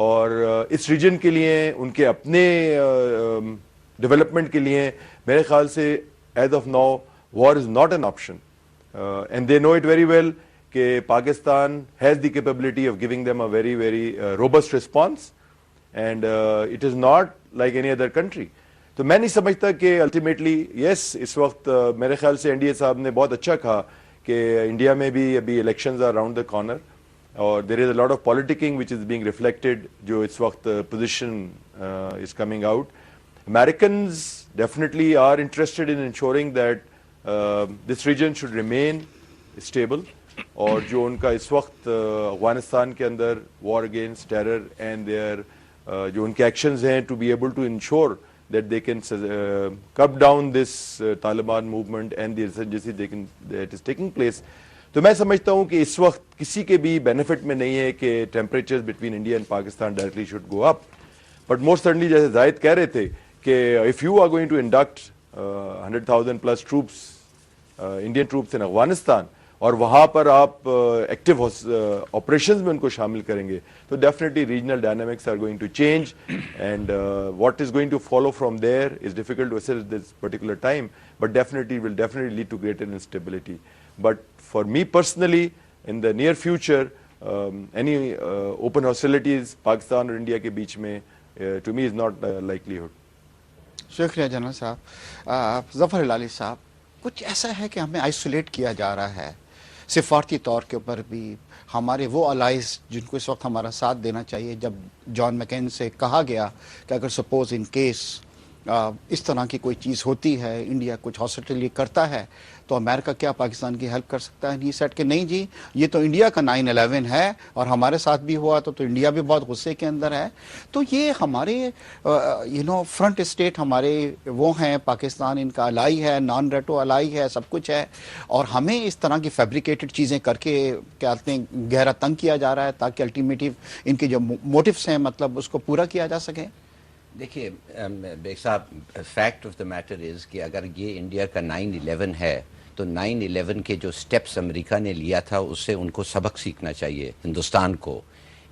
اور اس ریجن کے لیے ان کے اپنے ڈیولپمنٹ کے لیے میرے خیال سے as of now war is not an option and they know it very well کہ Pakistan has the capability of giving them a very very robust response and it is not like any other country. تو میں نہیں سمجھتا کہ ultimately یس اس وقت میرے خیال سے این ڈی اے صاحب نے بہت اچھا کہا کہ انڈیا میں بھی ابھی elections are around the corner اور there is a lot of politicking which is being reflected جو اس وقت position is coming out. Americans definitely are interested in ensuring that this region should remain stable اور جو ان کا اس وقت افغانستان کے اندر war against terror and there جو ان کے ایکشنز ہیں to be able to ensure that they can cut down this Taliban movement and the insurgency that is taking place. تو میں سمجھتا ہوں کہ اس وقت کسی کے بھی بینیفٹ میں نہیں ہے کہ temperatures between India and Pakistan directly should go up but most certainly جیسے زاہد کہہ رہے تھے کہ if you are going to induct 100,000 plus troops Indian troops in Afghanistan اور وہاں پر آپ ایکٹیو آپریشنز میں ان کو شامل کریں گے تو definitely regional dynamics are going to change and what is going to follow from there is difficult to assess this particular time but definitely will definitely lead to greater instability. But for me personally in the near future any open hostilities Pakistan اور India کے بیچ میں to me is not likelihood. شکریہ general صاحب. ظفر ہلالی صاحب, کچھ ایسا ہے کہ ہمیں آئسولیٹ کیا جا رہا ہے سفارتی طور کے اوپر بھی ہمارے وہ الائز جن کو اس وقت ہمارا ساتھ دینا چاہیے. جب جان مکین سے کہا گیا کہ اگر سپوز ان کیس اس طرح کی کوئی چیز ہوتی ہے, انڈیا کچھ ہاسٹیلٹی کرتا ہے, تو امریکہ کیا پاکستان کی ہیلپ کر سکتا ہے؟ نہیں سیٹ کہ نہیں جی, یہ تو انڈیا کا 9/11 ہے اور ہمارے ساتھ بھی ہوا تو انڈیا بھی بہت غصے کے اندر ہے. تو یہ ہمارے فرنٹ اسٹیٹ ہمارے وہ ہیں, پاکستان ان کا الائی ہے, نان ریٹو الائی ہے, سب کچھ ہے, اور ہمیں اس طرح کی فیبریکیٹڈ چیزیں کر کے کیا کہتے ہیں گہرا تنگ کیا جا رہا ہے تاکہ الٹیمیٹو ان کے جو موٹیوس ہیں مطلب اس کو پورا کیا جا سکے. دیکھیے بیگ صاحب, fact of the matter is کہ اگر یہ انڈیا کا 9/11 ہے تو 9/11 کے جو سٹیپس امریکہ نے لیا تھا اس سے ان کو سبق سیکھنا چاہیے ہندوستان کو.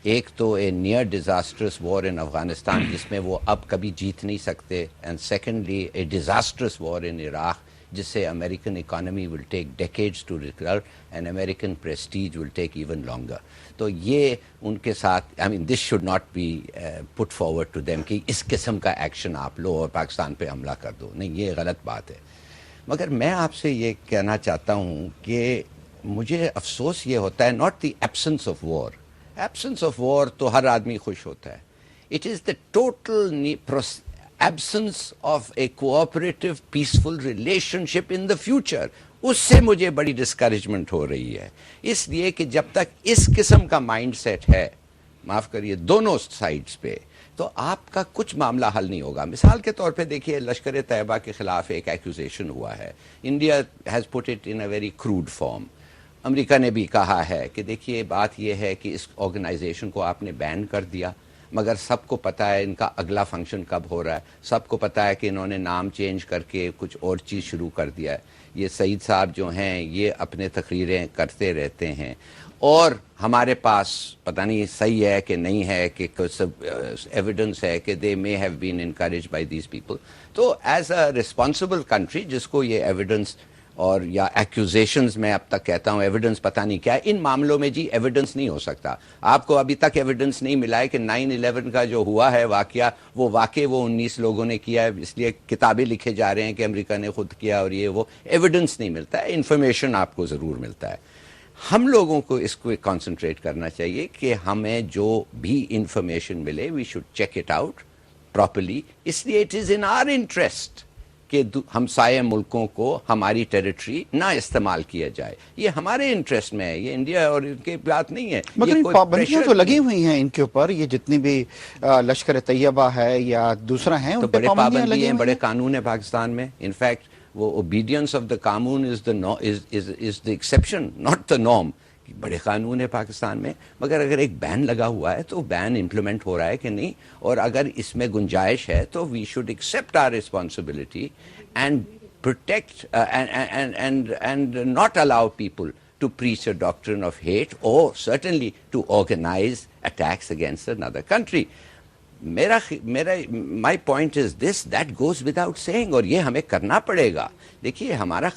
ایک تو a near disastrous war in Afghanistan جس میں وہ اب کبھی جیت نہیں سکتے, and secondly a disastrous war in Iraq جس سے American economy will take decades to recover and American prestige will take even longer. تو یہ ان کے ساتھ this should not be put forward to them کہ اس قسم کا ایکشن آپ لو اور پاکستان پہ حملہ کر دو. نہیں, یہ غلط بات ہے. مگر میں آپ سے یہ کہنا چاہتا ہوں کہ مجھے افسوس یہ ہوتا ہے, not the absence of war. Absence of war تو ہر آدمی خوش ہوتا ہے. It is the total absence of a cooperative peaceful relationship in the future. اس سے مجھے بڑی ڈسکریجمنٹ ہو رہی ہے, اس لیے کہ جب تک اس قسم کا مائنڈ سیٹ ہے, معاف کریے دونوں سائڈز پہ, تو آپ کا کچھ معاملہ حل نہیں ہوگا. مثال کے طور پہ دیکھیے لشکر طیبہ کے خلاف ایک ایکوزیشن ہوا ہے. India has put it in a very crude form. امریکہ نے بھی کہا ہے کہ دیکھیے بات یہ ہے کہ اس آرگنائزیشن کو آپ نے بین کر دیا, مگر سب کو پتہ ہے ان کا اگلا فنکشن کب ہو رہا ہے, سب کو پتہ ہے کہ انہوں نے نام چینج کر کے کچھ اور چیز شروع کر دیا ہے. یہ سعید صاحب جو ہیں یہ اپنے تقریریں کرتے رہتے ہیں, اور ہمارے پاس پتہ نہیں صحیح ہے کہ نہیں ہے کہ ایویڈنس ہے کہ they may have been encouraged by these people. تو ایز اے رسپانسبل کنٹری جس کو یہ ایویڈنس اور یا ایکوزیشنز میں اب تک کہتا ہوں ایویڈنس پتہ نہیں کیا ہے, ان معاملوں میں جی ایویڈنس نہیں ہو سکتا. آپ کو ابھی تک ایویڈنس نہیں ملا ہے کہ 9/11 کا جو ہوا ہے واقعہ وہ 19 لوگوں نے کیا ہے, اس لیے کتابیں لکھے جا رہے ہیں کہ امریکہ نے خود کیا اور یہ وہ. ایویڈنس نہیں ملتا ہے, انفارمیشن آپ کو ضرور ملتا ہے. ہم لوگوں کو اس کو کانسنٹریٹ کرنا چاہیے کہ ہمیں جو بھی انفارمیشن ملے we should check it out properly. اس لیے it is in our interest کہ ہمسائے ملکوں کو ہماری ٹیریٹری نہ استعمال کیا جائے. یہ ہمارے انٹرسٹ میں ہے, یہ انڈیا اور ان کی بات نہیں ہے. مگر پابندیاں تو لگی ہوئی ہیں ان کے اوپر, یہ جتنی بھی لشکر طیبہ ہے یا دوسرا ہیں تو بڑے پابندی ہیں, بڑے قانون ہیں پاکستان میں. انفیکٹ وہ اوبیڈینس آف دا قانون is the exception not the norm. بڑے قانون ہے پاکستان میں, مگر اگر ایک بین لگا ہوا ہے تو بین امپلیمنٹ ہو رہا ہے کہ نہیں, اور اگر اس میں گنجائش ہے تو we should accept our responsibility and protect and not allow people to preach a doctrine of hate or certainly to organize attacks against another country. My point is this, that goes without saying, اور یہ ہمیں کرنا پڑے گا. دیکھیے ہمارا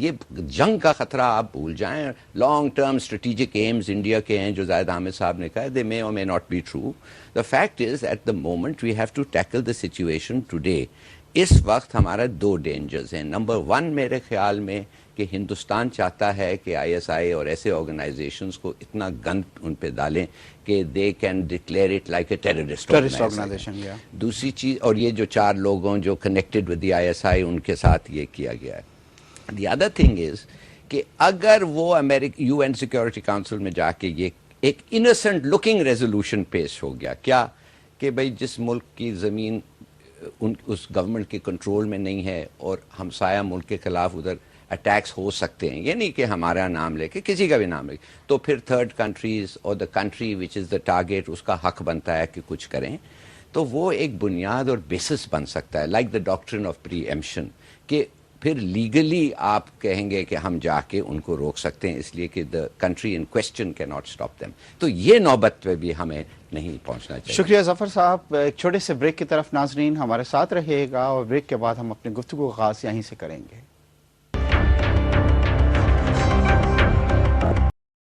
یہ جنگ کا خطرہ آپ بھول جائیں. Long term strategic aims India کے ہیں جو زاہد حامد صاحب نے کہا, they may or may not be true. The fact is at the moment we have to tackle the situation today. اس وقت ہمارا دو ڈینجرز ہیں. نمبر 1 میرے خیال میں کہ ہندوستان چاہتا ہے کہ آئی ایس آئی اور ایسے آرگنائزیشنز کو اتنا گند ان پہ ڈالیں کہ they can declare it like a terrorist organization. دوسری چیز, اور یہ جو 4 لوگوں جو connected with the I S I ان کے ساتھ یہ کیا گیا ہے. دی ادر تھنگ از کہ اگر وہ یو این سیکورٹی کاؤنسل میں جا کے یہ ایک انوسنٹ لکنگ ریزولوشن پیش ہو گیا, کیا کہ بھئی جس ملک کی زمین اس گورنمنٹ کے کنٹرول میں نہیں ہے اور ہمسایہ ملک کے خلاف ادھر اٹیکس ہو سکتے ہیں, یہ نہیں کہ ہمارا نام لے کے کسی کا بھی نام لے, تو پھر تھرڈ کنٹریز اور the country which is the target اس کا حق بنتا ہے کہ کچھ کریں. تو وہ ایک بنیاد اور بیسس بن سکتا ہے لائک دا ڈاکٹرن آف پری ایمپشن, کہ پھر لیگلی آپ کہیں گے کہ ہم جا کے ان کو روک سکتے ہیں اس لیے کہ دا کنٹری ان کوسچن کی ناٹ اسٹاپ دیم. تو یہ نوبت پہ بھی ہمیں نہیں پہنچنا چاہیے. شکریہ ظفر صاحب. ایک چھوٹے سے بریک کی طرف ناظرین ہمارے ساتھ رہیے گا اور بریک کے بعد ہم اپنی گفتگو کا آغاز یہیں سے کریں گے.